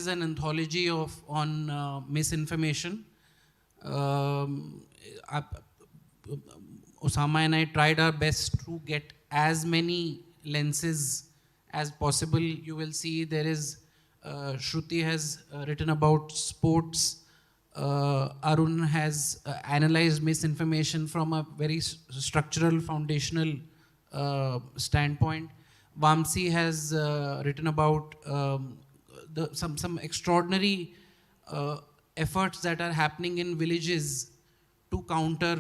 is an anthology on misinformation. Osama and I tried our best to get as many lenses as possible. You will see there is, Shruti has written about sports. Arun has analyzed misinformation from a very structural, foundational standpoint. Vamsi has written about some extraordinary efforts that are happening in villages to counter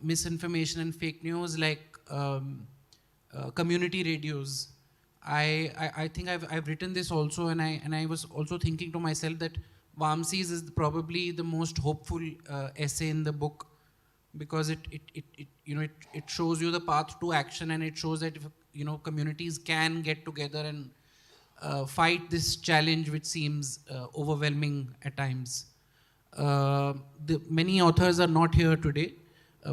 misinformation and fake news, like community radios. I think I've written this also, and I was also thinking to myself that Vamsi's is probably the most hopeful essay in the book, because it shows you the path to action, and it shows that if, communities can get together and fight this challenge which seems overwhelming at times. Many authors are not here today.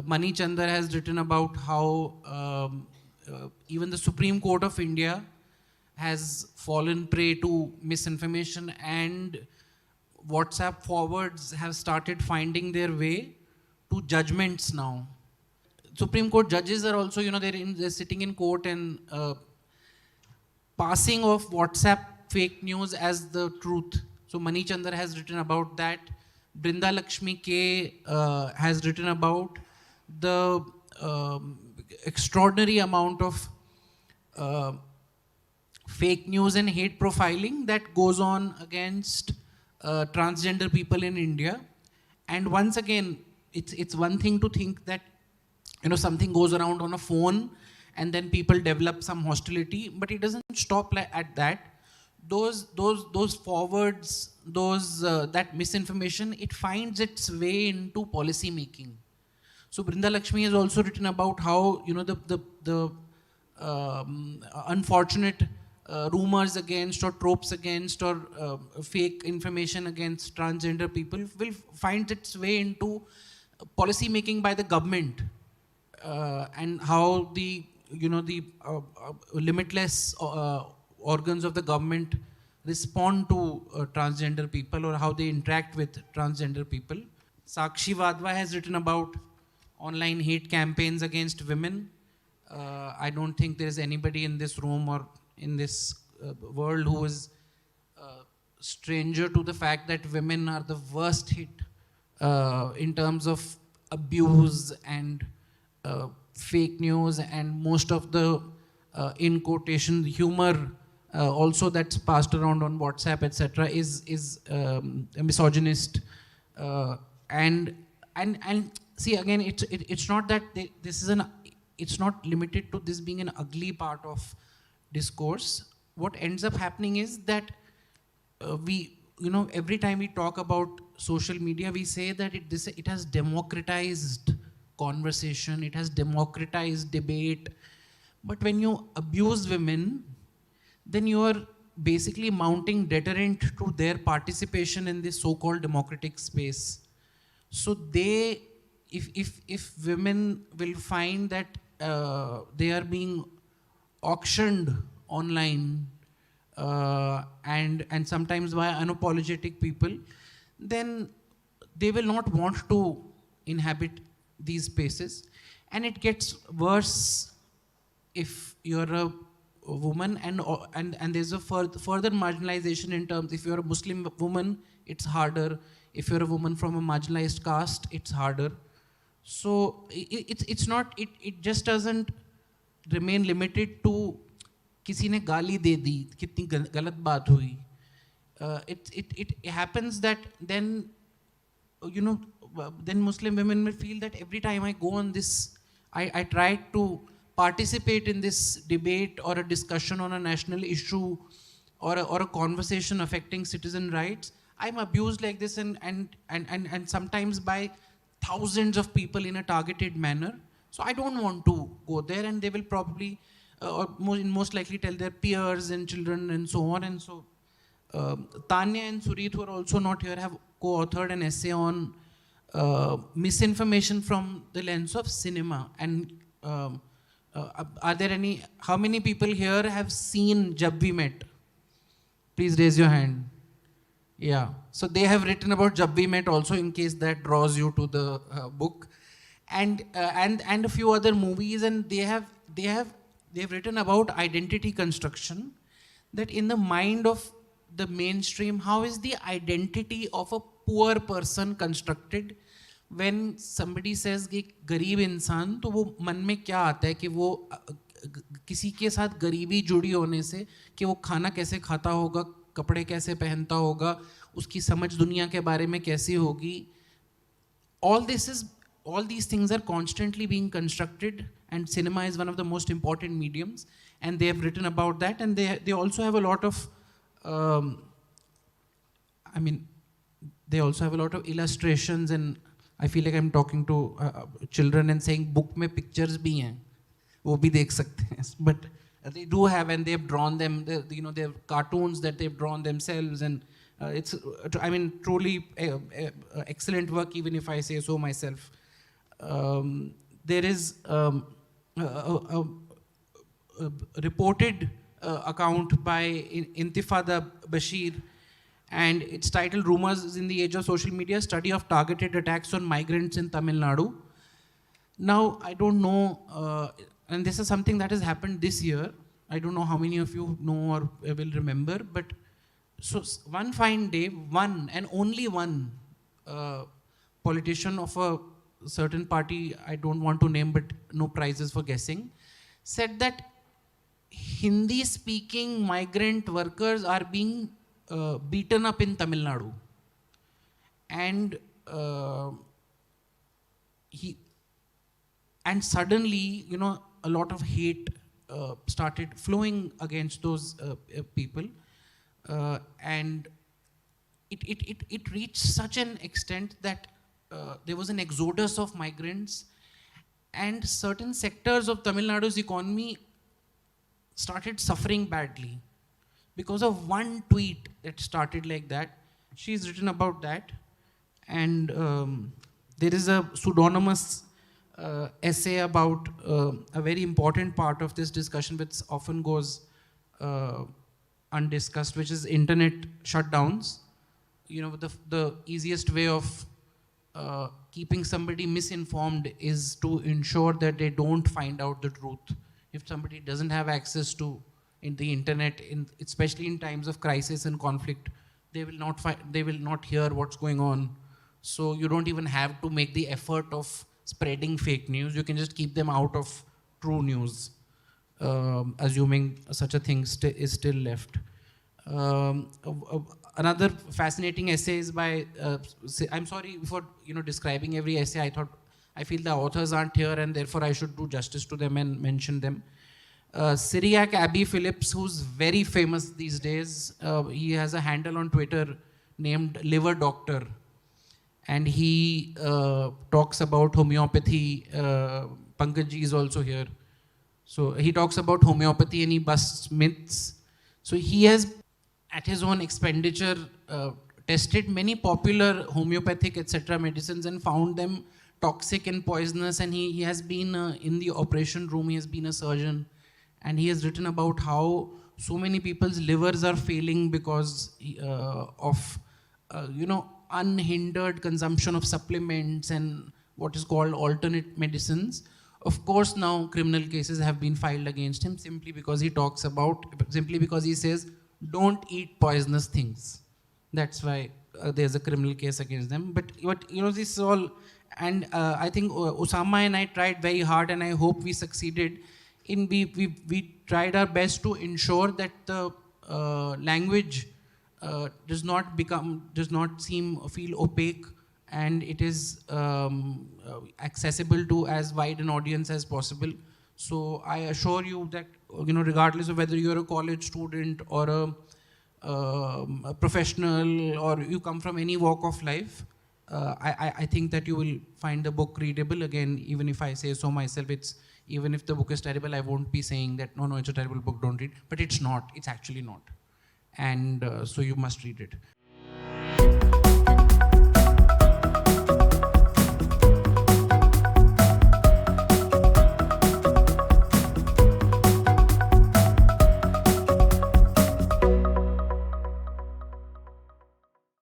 Mani Chandar has written about how even the Supreme Court of India has fallen prey to misinformation, and WhatsApp forwards have started finding their way to judgments now. Supreme Court judges are also, they're sitting in court and passing off WhatsApp fake news as the truth. So Mani Chandar has written about that. Brinda Lakshmi K has written about the extraordinary amount of fake news and hate profiling that goes on against transgender people in India. And once again, it's one thing to think that something goes around on a phone and then people develop some hostility, but it doesn't stop at that. Those forwards, that misinformation, it finds its way into policy making. So Brinda Lakshmi has also written about how the unfortunate rumors against, or tropes against, or fake information against transgender people will find its way into policy making by the government, and how the limitless organs of the government respond to transgender people, or how they interact with transgender people. Sakshi Wadhwa has written about online hate campaigns against women. I don't think there is anybody in this room or in this world who is stranger to the fact that women are the worst hit in terms of abuse and fake news, and most of the in quotation humor also that's passed around on WhatsApp, etc., is misogynist, and see, again, it's not that it's not limited to this being an ugly part of discourse. What ends up happening is that every time we talk about social media, we say that it has democratized conversation, it has democratized debate. But when you abuse women, then you are basically mounting deterrent to their participation in this so-called democratic space. So if women will find that they are being auctioned online and sometimes by unapologetic people, then they will not want to inhabit these spaces. And it gets worse if you're a woman, and there's a further marginalization in terms, if you're a Muslim woman, it's harder. If you're a woman from a marginalized caste, it's harder. So it's not, it just doesn't remain limited to किसी ने गाली दे दी, कितनी गलत बात हुई. It happens that then Muslim women may feel that every time I go on this, I try to participate in this debate or a discussion on a national issue or a conversation affecting citizen rights, I'm abused like this, and sometimes by thousands of people in a targeted manner. So I don't want to go there, and they will probably most likely tell their peers and children and so on. And so Tanya and Surit, who are also not here, have co-authored an essay on misinformation from the lens of cinema. And are there how many people here have seen Jab We Met? Please raise your hand. Yeah. So they have written about Jab We Met also, in case that draws you to the book, and a few other movies, and they have written about identity construction, that in the mind of the mainstream, how is the identity of a poor person constructed? When somebody says कि गरीब इंसान, तो वो मन में क्या आता है कि वो किसी के साथ गरीबी जुड़ी होने से, कि वो खाना कैसे खाता होगा, कपड़े कैसे पहनता होगा, उसकी समझ दुनिया के बारे में कैसी होगी. All these things are constantly being constructed, and cinema is one of the most important mediums, and they have written about that, and they also have a lot of I mean, they also have a lot of illustrations, and I feel like I'm talking to children and saying book में pictures भी हैं, वो भी देख सकते हैं. But they do have, and they've drawn them. They have cartoons that they've drawn themselves, and it's truly excellent work, even if I say so myself. There is a reported account by Intifada Bashir, and it's titled Rumors in the Age of Social Media, Study of Targeted Attacks on Migrants in Tamil Nadu. Now, I don't know, and this is something that has happened this year. I don't know how many of you know or will remember, but so one fine day, one and only one politician of a certain party, I don't want to name, but no prizes for guessing, said that Hindi-speaking migrant workers are being beaten up in Tamil Nadu. And suddenly, a lot of hate started flowing against those people. And it reached such an extent that there was an exodus of migrants, and certain sectors of Tamil Nadu's economy started suffering badly because of one tweet that started like that. She's written about that, and there is a pseudonymous essay about a very important part of this discussion, which often goes undiscussed, which is internet shutdowns. The easiest way of keeping somebody misinformed is to ensure that they don't find out the truth. If somebody doesn't have access to the internet, especially in times of crisis and conflict, they will not hear what's going on. So you don't even have to make the effort of spreading fake news. You can just keep them out of true news, assuming such a thing is still left. Another fascinating essay is by, I'm sorry for describing every essay. I feel the authors aren't here, and therefore I should do justice to them and mention them. Syriac Abby Phillips, who's very famous these days. He has a handle on Twitter named Liver Doctor, and he talks about homeopathy. Pankaj is also here. So he talks about homeopathy and he busts myths. So he has, at his own expenditure, tested many popular homeopathic, etc. medicines and found them toxic and poisonous. And he has been in the operation room. He has been a surgeon. And he has written about how so many people's livers are failing because of, unhindered consumption of supplements and what is called alternate medicines. Of course, now criminal cases have been filed against him simply because he says, don't eat poisonous things. That's why there's a criminal case against them. But this is all, and I think Osama and I tried very hard, and I hope we succeeded. We tried our best to ensure that the language does not feel opaque, and it is accessible to as wide an audience as possible. So I assure you that regardless of whether you're a college student or a professional, or you come from any walk of life, I think that you will find the book readable. Again, even if I say so myself, even if the book is terrible, I won't be saying that, no, it's a terrible book, don't read. But it's not. It's actually not. And so you must read it.